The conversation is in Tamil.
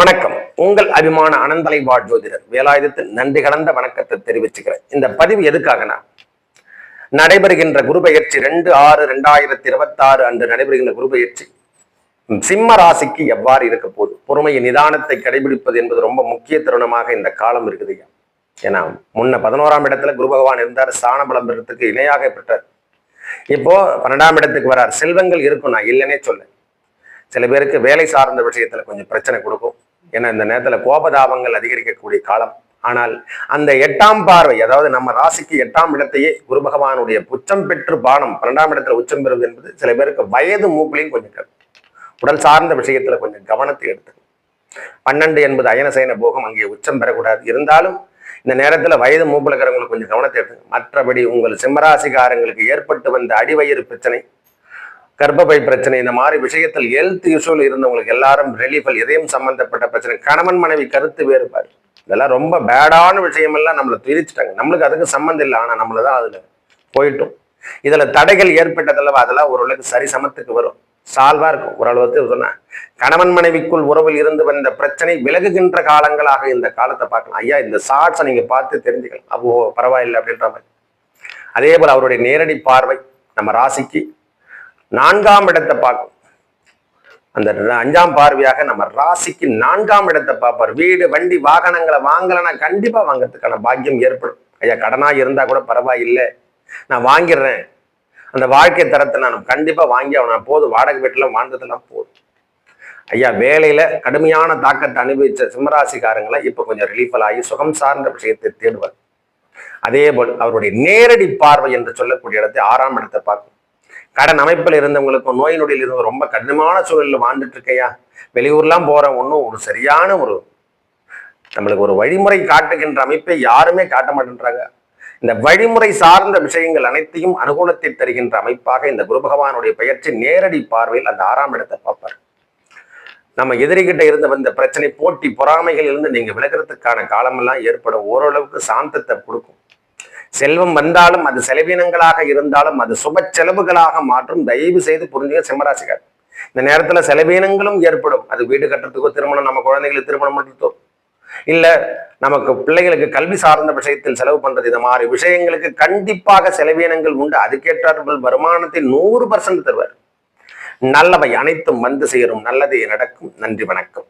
வணக்கம். உங்கள் அபிமான அனந்தலை வாழ் ஜோதிடர் வேலாயுதத்தின் நன்றி கலந்த வணக்கத்தை தெரிவிச்சுக்கிறேன். இந்த பதிவு எதுக்காகனா, நடைபெறுகின்ற குருபெயர்ச்சி 2/6/2026 அன்று நடைபெறுகின்ற குருபெயர்ச்சி சிம்ம ராசிக்கு எவ்வாறு இருக்க போகுது, பொறுமையின் நிதானத்தை கடைபிடிப்பது என்பது ரொம்ப முக்கிய தருணமாக இந்த காலம் இருக்குது. ஏன்னா முன்ன 11ஆம் இடத்துல குரு பகவான் இருந்தார், ஸ்தான பலம் பெறத்துக்கு இணையாக பெற்றார். இப்போ 12ஆம் இடத்துக்கு வரார். செல்வங்கள் இருக்கும், நான் இல்லைன்னே சொல்ல. சில பேருக்கு வேலை சார்ந்த விஷயத்துல கொஞ்சம் பிரச்சனை கொடுக்கும். ஏன்னா இந்த நேரத்துல கோபதாபங்கள் அதிகரிக்கக்கூடிய காலம். ஆனால் அந்த 8ஆம் பார்வை, அதாவது நம்ம ராசிக்கு 8ஆம் இடத்தையே குரு பகவானுடைய உச்சம் பெற்று பானம் 12ஆம் இடத்துல உச்சம் பெறுவது என்பது சில பேருக்கு வயது மூப்பிலையும் கொஞ்சம் உடல் சார்ந்த விஷயத்துல கொஞ்சம் கவனத்தை எடுத்து. 12 என்பது அயனசயன போகம், அங்கே உச்சம் பெறக்கூடாது. இருந்தாலும் இந்த நேரத்துல வயது மூப்பில் இருக்கிறவங்களுக்கு கொஞ்சம் கவனத்தை எடுத்துங்க. மற்றபடி உங்கள் சிம்மராசிக்காரங்களுக்கு ஏற்பட்டு வந்த அடிவயிறு பிரச்சனை, கர்ப்பப்பை பிரச்சனை, இந்த மாதிரி விஷயத்தில் ஹெல்த் இஷ்யூல இருந்தவங்களுக்கு எல்லாரும் ரிலீஃபல், இதயம் சம்பந்தப்பட்ட பிரச்சனை, கணவன் மனைவி கருத்து வேறுபாடு, இதெல்லாம் ரொம்ப பேடான விஷயமெல்லாம் நம்மளை பிரிச்சுட்டாங்க. நம்மளுக்கு அதுக்கு சம்மந்தம் இல்லை, ஆனா நம்மளதான் அதுல போயிட்டோம். இதுல தடைகள் ஏற்பட்டதல்லவா, அதெல்லாம் ஓரளவுக்கு சரி சமத்துக்கு வரும், சால்வா இருக்கும். ஓரளவுக்கு சொன்னா கணவன் மனைவிக்குள் உறவில் இருந்து வந்த பிரச்சனை விலகுகின்ற காலங்களாக இந்த காலத்தை பார்க்கலாம். ஐயா, இந்த ஷார்ட்ஸை நீங்க பார்த்து தெரிஞ்சுக்கலாம். அப்போ பரவாயில்லை அப்படின்ற மாதிரி. அதே போல அவருடைய நேரடி பார்வை நம்ம ராசிக்கு 4ஆம் இடத்தை பார்க்கும். அந்த 5ஆம் பார்வையாக நம்ம ராசிக்கு 4ஆம் இடத்தை பார்ப்பார். வீடு வண்டி வாகனங்களை வாங்கலைன்னா கண்டிப்பா வாங்கறதுக்கான பாக்கியம் ஏற்படும். ஐயா, கடனா இருந்தா கூட பரவாயில்லை, நான் வாங்கிடுறேன், அந்த வாழ்க்கை தரத்தை நான் கண்டிப்பா வாங்கி அவன் போதும், வாடகை வீட்டுல வாழ்ந்ததெல்லாம் போதும். ஐயா, வேலையில கடுமையான தாக்கத்தை அனுபவிச்ச சிம்மராசிக்காரங்களை இப்ப கொஞ்சம் ரிலீஃபல் ஆகி சுகம் சார்ந்த விஷயத்தை தேடுவார். அதே போல் அவருடைய நேரடி பார்வை என்று சொல்லக்கூடிய இடத்தை 6ஆம் இடத்தை பார்க்கும். கடன் அமைப்பில் இருந்தவங்களுக்கும் நோய் நொடியில் இருந்த ரொம்ப கடினமான சூழலில் வாழ்ந்துட்டு இருக்கையா, வெளியூர்லாம் போற ஒன்றும் ஒரு சரியான நம்மளுக்கு ஒரு வழிமுறை காட்டுகின்ற அமைப்பை யாருமே காட்ட மாட்டேன்றாங்க. இந்த வழிமுறை சார்ந்த விஷயங்கள் அனைத்தையும் அனுகூலத்தை தருகின்ற அமைப்பாக இந்த குரு பகவானுடைய பெயர்ச்சி நேரடி பார்வையில் அந்த 6ஆம் இடத்தை பார்ப்பார். நம்ம எதிரிகிட்ட இருந்து வந்த பிரச்சனை, போட்டி பொறாமைகள் இருந்து நீங்க விலகிறதுக்கான காலமெல்லாம் ஏற்படும். ஓரளவுக்கு சாந்தத்தை கொடுக்கும். செல்வம் வந்தாலும் அது செலவினங்களாக இருந்தாலும் அது சுப செலவுகளாக மாற்றும். தயவு செய்து புரிஞ்சுங்க சிம்மராசிக்கார். இந்த நேரத்துல செலவினங்களும் ஏற்படும். அது வீடு கட்டுறதுக்கோ, திருமணம், நம்ம குழந்தைகளுக்கு திருமணம் பண்ணுறதோ, இல்ல நமக்கு பிள்ளைகளுக்கு கல்வி சார்ந்த விஷயத்தில் செலவு பண்றது, இந்த மாதிரி விஷயங்களுக்கு கண்டிப்பாக செலவினங்கள் உண்டு. அதுக்கேற்றார்கள் வருமானத்தை 100% தருவார். நல்லவை அனைத்தும் வந்து சேரும். நல்லதே நடக்கும். நன்றி, வணக்கம்.